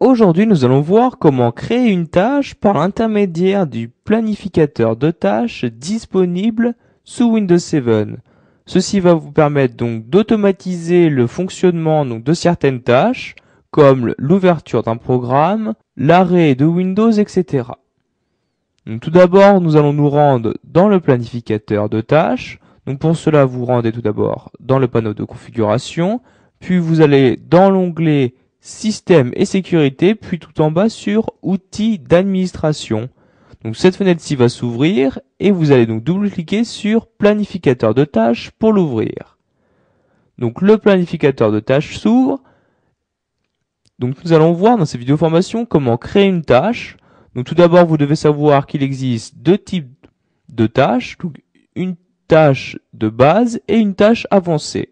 Aujourd'hui, nous allons voir comment créer une tâche par l'intermédiaire du planificateur de tâches disponible sous Windows 7. Ceci va vous permettre donc d'automatiser le fonctionnement de certaines tâches, comme l'ouverture d'un programme, l'arrêt de Windows, etc. Donc, tout d'abord, nous allons nous rendre dans le planificateur de tâches. Donc, pour cela, vous rendez tout d'abord dans le panneau de configuration, puis vous allez dans l'onglet Système et sécurité, puis tout en bas sur Outils d'administration. Donc cette fenêtre-ci va s'ouvrir et vous allez donc double-cliquer sur Planificateur de tâches pour l'ouvrir. Donc le planificateur de tâches s'ouvre. Donc nous allons voir dans cette vidéo formation comment créer une tâche. Donc tout d'abord, vous devez savoir qu'il existe deux types de tâches, donc une tâche de base et une tâche avancée.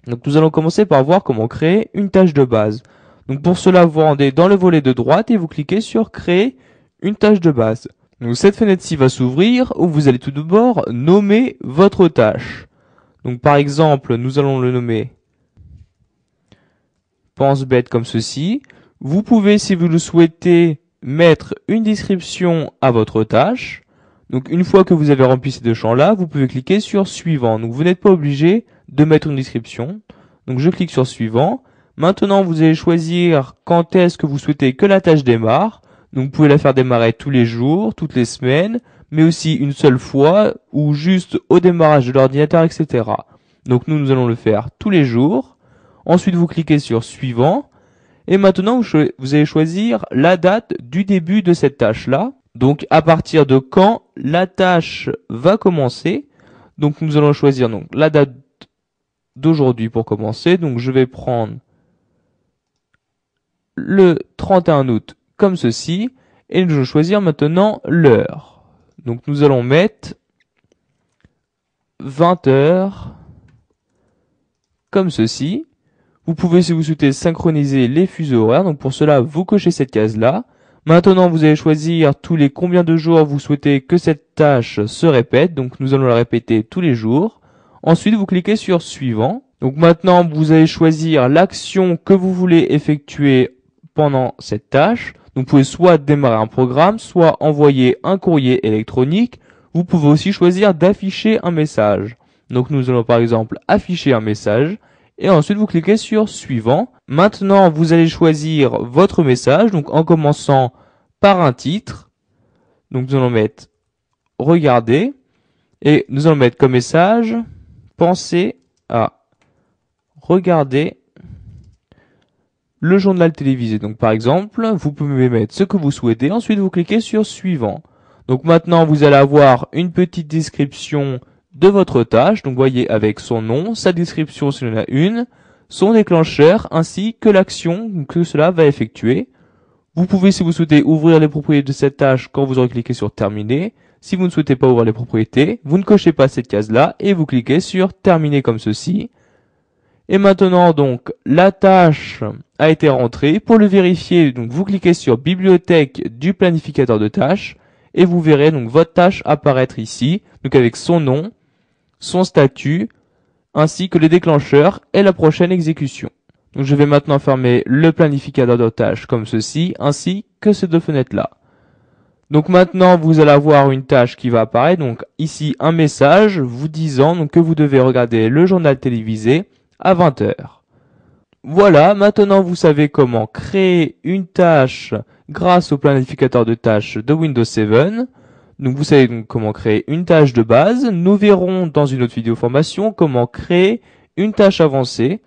Donc nous allons commencer par voir comment créer une tâche de base. Donc pour cela, vous rendez dans le volet de droite et vous cliquez sur Créer une tâche de base. Donc cette fenêtre-ci va s'ouvrir où vous allez tout d'abord nommer votre tâche. Donc par exemple, nous allons le nommer Pense bête comme ceci. Vous pouvez, si vous le souhaitez, mettre une description à votre tâche. Donc une fois que vous avez rempli ces deux champs-là, vous pouvez cliquer sur Suivant. Donc vous n'êtes pas obligé de mettre une description. Donc je clique sur Suivant. Maintenant, vous allez choisir quand est-ce que vous souhaitez que la tâche démarre. Donc vous pouvez la faire démarrer tous les jours, toutes les semaines, mais aussi une seule fois ou juste au démarrage de l'ordinateur, etc. Donc nous allons le faire tous les jours. Ensuite, vous cliquez sur Suivant. Et maintenant, vous allez choisir la date du début de cette tâche-là. Donc à partir de quand la tâche va commencer. Donc nous allons choisir la date d'aujourd'hui pour commencer. Donc je vais prendre le 31 août comme ceci. Et nous allons choisir maintenant l'heure. Donc nous allons mettre 20 heures comme ceci. Vous pouvez, si vous souhaitez, synchroniser les fuseaux horaires. Donc pour cela, vous cochez cette case-là. Maintenant, vous allez choisir tous les combien de jours vous souhaitez que cette tâche se répète. Donc nous allons la répéter tous les jours. Ensuite, vous cliquez sur Suivant. Donc maintenant, vous allez choisir l'action que vous voulez effectuer pendant cette tâche. Donc vous pouvez soit démarrer un programme, soit envoyer un courrier électronique. Vous pouvez aussi choisir d'afficher un message. Donc nous allons par exemple afficher un message. Et ensuite, vous cliquez sur Suivant. Maintenant, vous allez choisir votre message. Donc en commençant par un titre. Donc nous allons mettre Regardez. Et nous allons mettre comme message Pensez à regarder le journal télévisé. Donc par exemple, vous pouvez mettre ce que vous souhaitez. Ensuite, vous cliquez sur Suivant. Donc maintenant, vous allez avoir une petite description de votre tâche. Donc voyez avec son nom, sa description s'il y en a une, son déclencheur, ainsi que l'action que cela va effectuer. Vous pouvez, si vous souhaitez, ouvrir les propriétés de cette tâche quand vous aurez cliqué sur Terminer. Si vous ne souhaitez pas ouvrir les propriétés, vous ne cochez pas cette case-là et vous cliquez sur Terminer comme ceci. Et maintenant, donc, la tâche a été rentrée. Pour le vérifier, donc, vous cliquez sur Bibliothèque du planificateur de tâches et vous verrez donc votre tâche apparaître ici, donc avec son nom, son statut, ainsi que les déclencheurs et la prochaine exécution. Donc, je vais maintenant fermer le planificateur de tâches comme ceci, ainsi que ces deux fenêtres-là. Donc maintenant, vous allez avoir une tâche qui va apparaître. Donc ici, un message vous disant donc, que vous devez regarder le journal télévisé à 20 heures. Voilà, maintenant vous savez comment créer une tâche grâce au planificateur de tâches de Windows 7. Donc vous savez donc comment créer une tâche de base. Nous verrons dans une autre vidéo formation comment créer une tâche avancée.